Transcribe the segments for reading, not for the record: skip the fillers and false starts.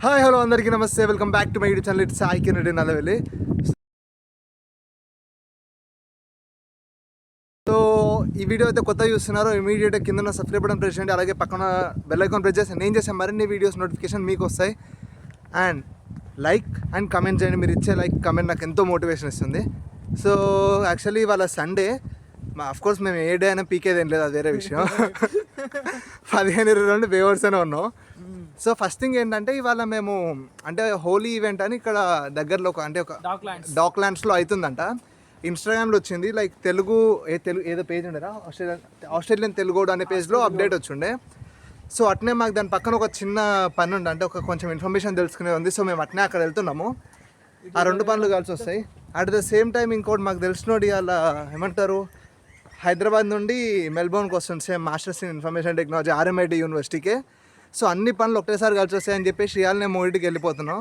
Hi hello అందరికీ నమస్తే, welcome back to my YouTube channel. It's Sai Kiran Reddy Nallavelli. So ఈ video అయితే కొత్త చూస్తున్నారో ఇమీడియట్గా కింద సబ్స్క్రైబ్ బటన్ ప్రెస్ చేయండి, అలాగే పక్కన బెల్ ఐకాన్ ప్రెస్ చేసి నేను చేసే మరిన్ని వీడియోస్ నోటిఫికేషన్ మీకు వస్తాయి. అండ్ లైక్ అండ్ కమెంట్ చేయండి. మీరు ఇచ్చే లైక్ కమెంట్ నాకు ఎంతో మోటివేషన్ ఇస్తుంది. సో యాక్చువల్లీ ఇవాళ సండే, అఫ్కోర్స్ మేము ఏ డే అయినా పీకేది ఏం లేదు, అది వేరే విషయం. 15-22 వేవర్స్ అనే ఉన్నాం. సో ఫస్ట్ థింగ్ ఏంటంటే ఇవాళ మేము అంటే హోలీ ఈవెంట్ అని ఇక్కడ దగ్గరలో ఒక డాక్ ల్యాండ్స్లో అవుతుందంట. ఇన్స్టాగ్రామ్లో వచ్చింది, లైక్ తెలుగు ఏదో పేజ్ ఉండేదా, ఆస్ట్రేలియన్ తెలుగు అనే పేజ్లో అప్డేట్ వచ్చిండే. సో అట్నే మాకు దాని పక్కన ఒక చిన్న పని ఉండే, అంటే ఒక కొంచెం ఇన్ఫర్మేషన్ తెలుసుకునే ఉంది. సో మేము అట్నే అక్కడ వెళ్తున్నాము. ఆ 2 పనులు కలిసి వస్తాయి. అట్ ద సేమ్ టైం ఇంకోటి మాకు తెలిసినోడు ఇవాళ ఏమంటారు, హైదరాబాద్ నుండి మెల్బోర్న్కి వస్తుంది, same masters in information technology RMIT యూనివర్సిటీకే. సో అన్ని పనులు ఒకటేసారి కలిసి వస్తాయని చెప్పేసి ఇవాళ నేను మూడింటికి వెళ్ళిపోతున్నాం.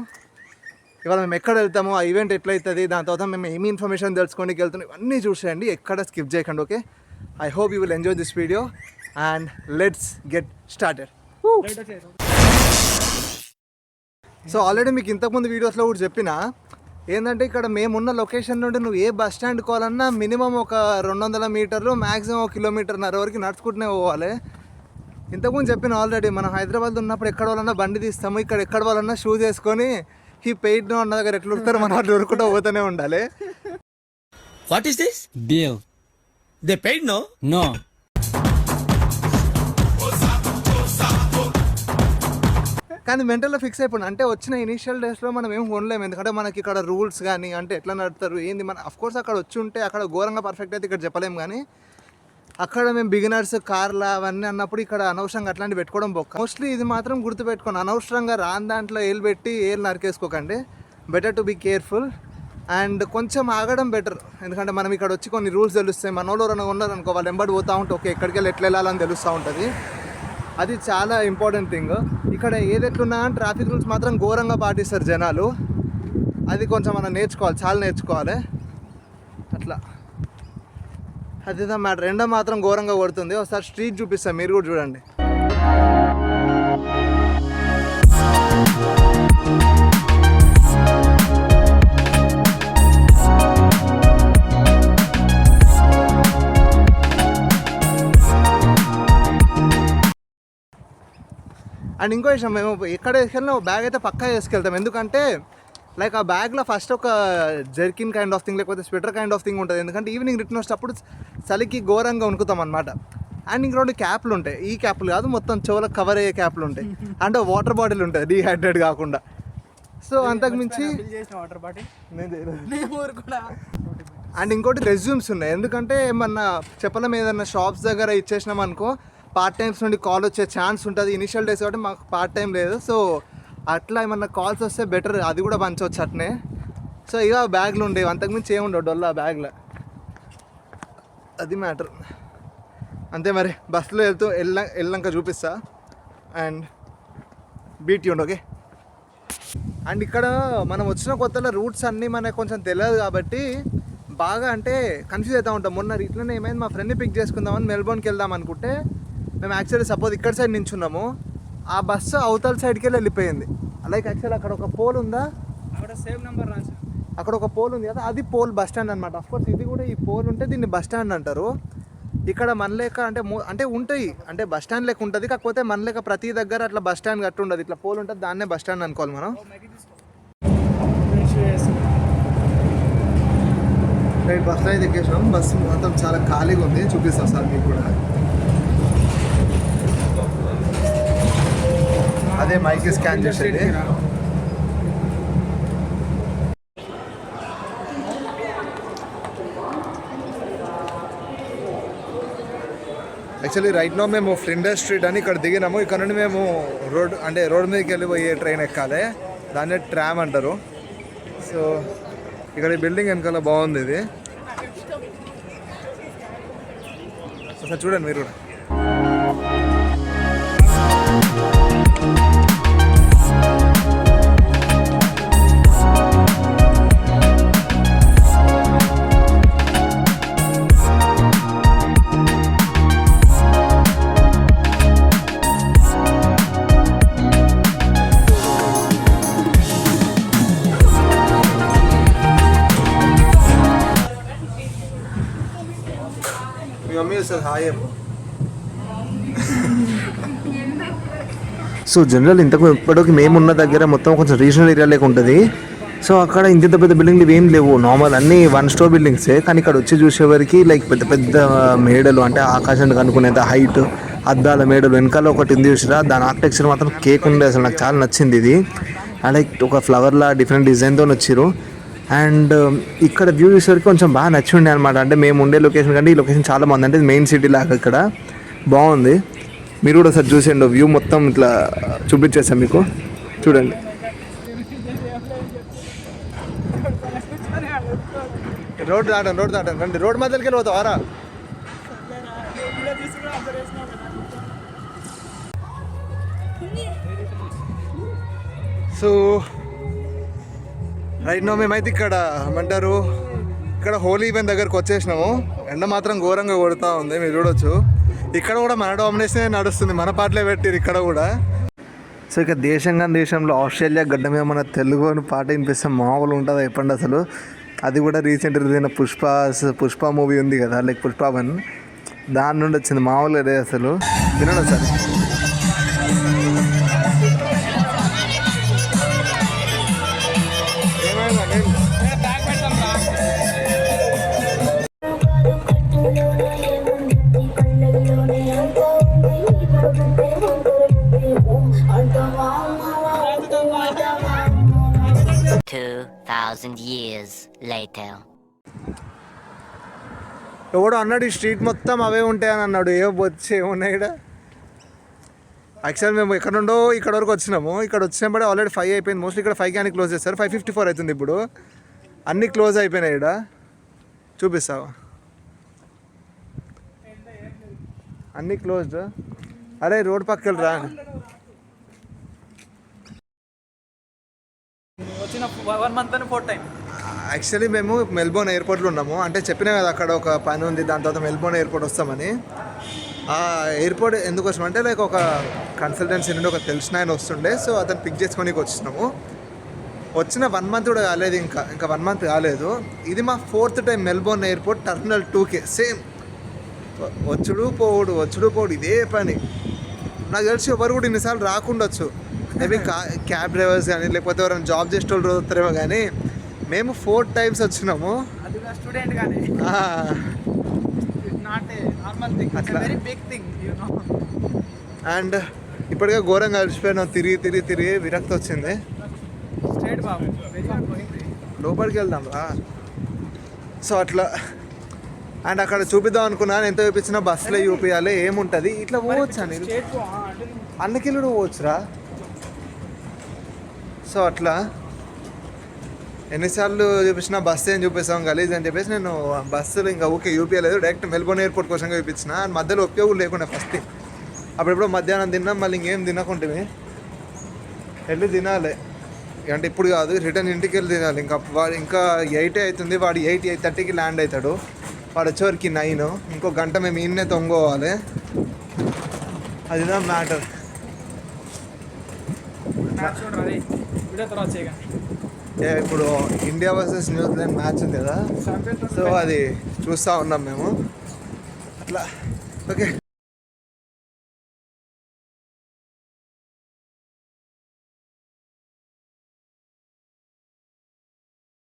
ఇవాళ మేము ఎక్కడ వెళ్తాము, ఆ ఈవెంట్ ఎట్లయితుంది, దాని తర్వాత మేము ఏమి ఇన్ఫర్మేషన్ తెలుసుకోనికి వెళ్తున్నాం, ఇవన్నీ చూసేయండి, ఎక్కడ స్కిప్ చేయకండి. Okay, I hope you will enjoy this video and let's get started. So already మీకు ఇంతకుముందు వీడియోస్లో కూడా చెప్పిన ఏంటంటే ఇక్కడ మేమున్న లొకేషన్ నుండి నువ్వు ఏ బస్ స్టాండ్ కోవాలన్నా మినిమం ఒక 200 మీటర్లు, మ్యాక్సిమం 1.5 కిలోమీటర్ వరకు నడుచుకుంటూనే పోవాలి. ఇంతకుముందు చెప్పిన ఆల్రెడీ మనం హైదరాబాద్ ఉన్నప్పుడు ఎక్కడ వాళ్ళన్నా బండి తీస్తాము, ఇక్కడ ఎక్కడ వాళ్ళన్నా షూస్ వేసుకొని ఈ పెయిడ్ అన్న దగ్గర ఎట్లా ఉడతారు మనం అట్లా ఉరుకుంటూ పోతూనే ఉండాలి. What is this? Bill. They paid no? No. కానీ మెంటల్లో ఫిక్స్ అయిపోయింది. అంటే వచ్చిన ఇనీషియల్ డేస్లో మనం ఏం కొనలేము, ఎందుకంటే మనకి ఇక్కడ రూల్స్ కానీ అంటే ఎట్లా నడుపుతారు ఏంది మన అఫ్కోర్స్ అక్కడ వచ్చి ఉంటే అక్కడ ఘోరంగా పర్ఫెక్ట్ అయితే ఇక్కడ చెప్పలేము. కానీ అక్కడ మేము బిగినర్స్ కార్లు అవన్నీ అన్నప్పుడు ఇక్కడ అనవసరంగా అట్లాంటివి పెట్టుకోవడం బొక్క. మోస్ట్లీ ఇది మాత్రం గుర్తుపెట్టుకోండి, అనవసరంగా రాని దాంట్లో ఏళ్ళు పెట్టి ఏళ్ళు నరికేసుకోకండి. Better to be careful and కొంచెం ఆగడం బెటర్. ఎందుకంటే మనం ఇక్కడ వచ్చి కొన్ని రూల్స్ తెలుస్తాయి. మన వాళ్ళు ఎవరైనా ఉన్నారనుకో, వాళ్ళు వెంబడి పోతూ ఉంటే ఓకే ఎక్కడికి వెళ్ళి ఎట్లా వెళ్ళాలని తెలుస్తూ ఉంటుంది. అది చాలా ఇంపార్టెంట్ థింగ్. ఇక్కడ ఏదెట్లున్నా ట్రాఫిక్ రూల్స్ మాత్రం ఘోరంగా పాటిస్తారు జనాలు. అది కొంచెం మనం నేర్చుకోవాలి, చాలా నేర్చుకోవాలి. అట్లా అదేదా మ్యాటర్. ఎండ మాత్రం ఘోరంగా కొడుతుంది. ఒకసారి స్ట్రీట్ చూపిస్తాను, మీరు కూడా చూడండి. అండ్ ఇంకో విషయం, మేము ఎక్కడ వేసుకెళ్ళినా బ్యాగ్ అయితే పక్కా వేసుకెళ్తాం. ఎందుకంటే లైక్ ఆ బ్యాగ్లో ఫస్ట్ ఒక జర్కిన్ కైండ్ ఆఫ్ థింగ్ లేకపోతే స్వెటర్ కైండ్ ఆఫ్ థింగ్ ఉంటుంది. ఎందుకంటే ఈవినింగ్ రిటర్న్ వచ్చేటప్పుడు చలికి ఘోరంగా వణుకుతాం అనమాట. అండ్ ఇంక 2 క్యాప్లు ఉంటాయి. ఈ క్యాప్లు కాదు, మొత్తం చెవులకు కవర్ అయ్యే క్యాప్లు ఉంటాయి. అంటే వాటర్ బాటిల్ ఉంటుంది డీహైడ్రేట్ కాకుండా. సో అంతకు మించి అండ్ ఇంకోటి రెజ్యూమ్స్ ఉన్నాయి. ఎందుకంటే ఏమన్నా చెప్పలేం, ఏదన్నా షాప్స్ దగ్గర ఇచ్చేసినాం అనుకో పార్ట్ టైమ్స్ నుండి కాల్ వచ్చే ఛాన్స్ ఉంటుంది. ఇనిషియల్ డేస్ కాబట్టి మాకు పార్ట్ టైం లేదు. సో అట్లా ఏమన్నా కాల్స్ వస్తే బెటర్, అది కూడా పంచవచ్చు అట్నే. సో ఇక బ్యాగ్లు ఉండేవి, అంతకుమించి ఏముండవు డొల్ల ఆ బ్యాగ్లో. అది మ్యాటర్. అంతే మరి, బస్సులో వెళ్ళాక చూపిస్తా. And beat Yoon okay. And ఇక్కడ మనం వచ్చిన కొత్తలో రూట్స్ అన్నీ మనకు కొంచెం తెలియదు కాబట్టి బాగా అంటే కన్ఫ్యూజ్ అవుతూ ఉంటాం. మొన్న ఇట్లనే ఏమైంది, మా ఫ్రెండ్ని పిక్ చేసుకుందామని మెల్బోర్న్కి వెళ్దాం అనుకుంటే మేము యాక్చువల్లీ సపోజ్ ఇక్కడ సైడ్ నించున్నాము, ఆ బస్సు అవతల సైడ్కి వెళ్ళిపోయింది. లైక్ యాక్చువల్లీ అక్కడ ఒక పోల్ ఉందా, అక్కడ ఒక పోల్ ఉంది కదా, అది పోల్ బస్ స్టాండ్ అనమాట. అఫ్కోర్స్ ఇది కూడా ఈ పోల్ ఉంటే దీన్ని బస్ స్టాండ్ అంటారు. ఇక్కడ మన లేక అంటే ఉంటాయి, అంటే బస్ స్టాండ్ లెక్క ఉంటుంది. కాకపోతే మన లేక ప్రతి దగ్గర అట్లా బస్ స్టాండ్ కట్టు ఉండదు, ఇట్లా పోల్ ఉంటుంది, దాన్నే బస్ స్టాండ్ అనుకోవాలి మనం. రైట్, బస్లో అయితే ఎక్కేసాం. బస్సు మొత్తం చాలా ఖాళీగా ఉంది, చూపిస్తాం సార్ మీకు కూడా. అదే మైక్ స్కాన్ చేసేది. యాక్చువల్లీ రైట్ నో మేము ఫ్లిండర్ స్ట్రీట్ అని ఇక్కడ దిగినాము. ఇక్కడ నుండి మేము రోడ్ మీదకి వెళ్ళిపోయే ట్రైన్ ఎక్కాలి, దాన్నే ట్రామ్ అంటారు. సో ఇక్కడ ఈ బిల్డింగ్ వెనకాల బాగుంది ఇది. ఒకసారి చూడండి మీరు కూడా. వస్తుంది హాయ్ చెప్పు. సో జనరల్ ఇప్పటికి మేమున్న దగ్గర మొత్తం కొంచెం రీజనల్ ఏరియా లేక ఉంటుంది. సో అక్కడ ఇంత పెద్ద బిల్డింగ్లు ఏం లేవు, నార్మల్ అన్నీ 1 స్టోర్ బిల్డింగ్సే. కానీ ఇక్కడ వచ్చి చూసేవారికి లైక్ పెద్ద పెద్ద మేడలు, అంటే ఆకాశాన్ని కనుక్కునేంత హైట్, అద్దాల మేడలు. వెనకాల ఒకటి ఉంది చూసిరా, దాని ఆర్కిటెక్చర్ మాత్రం కేక్ ఉండే. అసలు నాకు చాలా నచ్చింది ఇది. లైక్ ఒక ఫ్లవర్లా డిఫరెంట్ డిజైన్తో వచ్చారు. అండ్ ఇక్కడ వ్యూ చూసేసరికి కొంచెం బాగా నచ్చి ఉండే అనమాట. అంటే మేము ఉండే లొకేషన్ కంటే ఈ లొకేషన్ చాలా బాగుంది. అంటే మెయిన్ సిటీ లాగా ఇక్కడ బాగుంది. మీరు కూడా ఒకసారి చూసేయండి, వ్యూ మొత్తం ఇట్లా చూపించేసాం మీకు, చూడండి. రోడ్ దాటం రండి. రోడ్ మధ్యలోకి వెళ్ళి పోతావారా? సో రైట్ నో మేమైతే ఇక్కడ ఏమంటారు, ఇక్కడ హోలీ ఈవెంట్ దగ్గరకు వచ్చేసినాము. ఎండ మాత్రం ఘోరంగా కొడుతూ ఉంది, మీరు చూడొచ్చు. ఇక్కడ కూడా మన డామినేషన్ నడుస్తుంది, మన పాటలే పెట్టారు ఇక్కడ కూడా. సో ఇక దేశంలో ఆస్ట్రేలియా గడ్డ మీద మన తెలుగు అని పాట వినిపిస్తే మామూలు ఉంటుంది చెప్పండి అసలు. అది కూడా రీసెంట్ రిలీజ్ అయిన పుష్ప మూవీ ఉంది కదా, లైక్ పుష్ప 1, దాని నుండి వచ్చింది. మామూలు అదే అసలు. వినండి సార్. years later. ఎవడో అన్నాడు ఈ స్ట్రీట్ మొత్తం అవే ఉంటాయని అన్నాడు. వచ్చి ఏమున్నాయి ఇక్కడ. యాక్చువల్ మేము ఎక్కడ నుండో ఇక్కడ వరకు వచ్చినాము. ఇక్కడ వచ్చినప్పుడే ఆల్రెడీ 5 అయిపోయింది. మోస్ట్లీ ఇక్కడ 5 కానీ క్లోజ్ చేస్తారు. 5:54 అవుతుంది ఇప్పుడు. అన్నీ క్లోజ్ అయిపోయినాయి. ఇక్కడ చూపిస్తావా? అన్నీ క్లోజ్డ్. అరే రోడ్ పక్కకి రా. వచ్చిన 1 month అని 4 times. యాక్చువల్లీ మేము మెల్బోర్న్ ఎయిర్పోర్ట్లో ఉన్నాము. అంటే చెప్పినా కదా అక్కడ ఒక పని ఉంది, దాని తర్వాత మెల్బోర్న్ ఎయిర్పోర్ట్ వస్తామని. ఆ ఎయిర్పోర్ట్ ఎందుకు వచ్చామంటే లైక్ ఒక కన్సల్టెన్సీ నుండి ఒక తెలిసిన ఆయన వస్తుండే. సో అతను పిక్ చేసుకొని వచ్చినాము. వచ్చిన 1 month కూడా కాలేదు, ఇంకా 1 month కాలేదు. ఇది మా 4th time Melbourne airport terminal 2K. Same వచ్చుడు పోవుడు ఇదే పని. నాకు తెలిసి ఎవరు కూడా ఇన్నిసార్లు రాకుండొచ్చు. మేబీ క్యాబ్ డ్రైవర్స్ కానీ లేకపోతే ఎవరైనా జాబ్ చేసే వాళ్ళు వస్తారేమో. కానీ మేము 4 times వచ్చినాము. స్టూడెంట్ కానీ అండ్ ఇప్పటికే ఘోరంగా కలిసిపోయినాం. తిరిగి విరక్తి వచ్చింది. లోపలికి వెళ్దాం రా. సో అట్లా. అండ్ అక్కడ చూపిద్దాం అనుకున్నాను, ఎంత చూపించినా బస్సులో చూపించాలి ఏముంటుంది. ఇట్లా పోవచ్చు అని అన్నకిల్లుడు పోవచ్చురా. సో అట్లా ఎన్నిసార్లు చూపించినా బస్సు ఏం చూపిస్తాం గలీజ్ అని చెప్పేసి నేను బస్సులు ఇంకా ఓకే చూపించలేదు. డైరెక్ట్ మెల్బోర్న్ ఎయిర్పోర్ట్ కోసం చూపించిన. మధ్యలో ఒకే ఊరు లేకుండా ఫస్ట్ అప్పుడెప్పుడో మధ్యాహ్నం తిన్నాం. మళ్ళీ ఇంకేం తినకుంటే వెళ్ళి తినాలి. అంటే ఇప్పుడు కాదు, రిటర్న్ ఇంటికి వెళ్ళి తినాలి. ఇంకా 8 అవుతుంది. వాడు 8:30కి ల్యాండ్ అవుతాడు. వాడు వచ్చేవరకు 9. ఇంకో గంట మేము ఈయన్నే తొంగోవాలి. అదిదా మ్యాటర్. ఇప్పుడు ఇండియా వర్సెస్ న్యూజిలాండ్ మ్యాచ్ ఉంది కదా, సో అది చూస్తూ ఉన్నాం మేము. అట్లా ఓకే.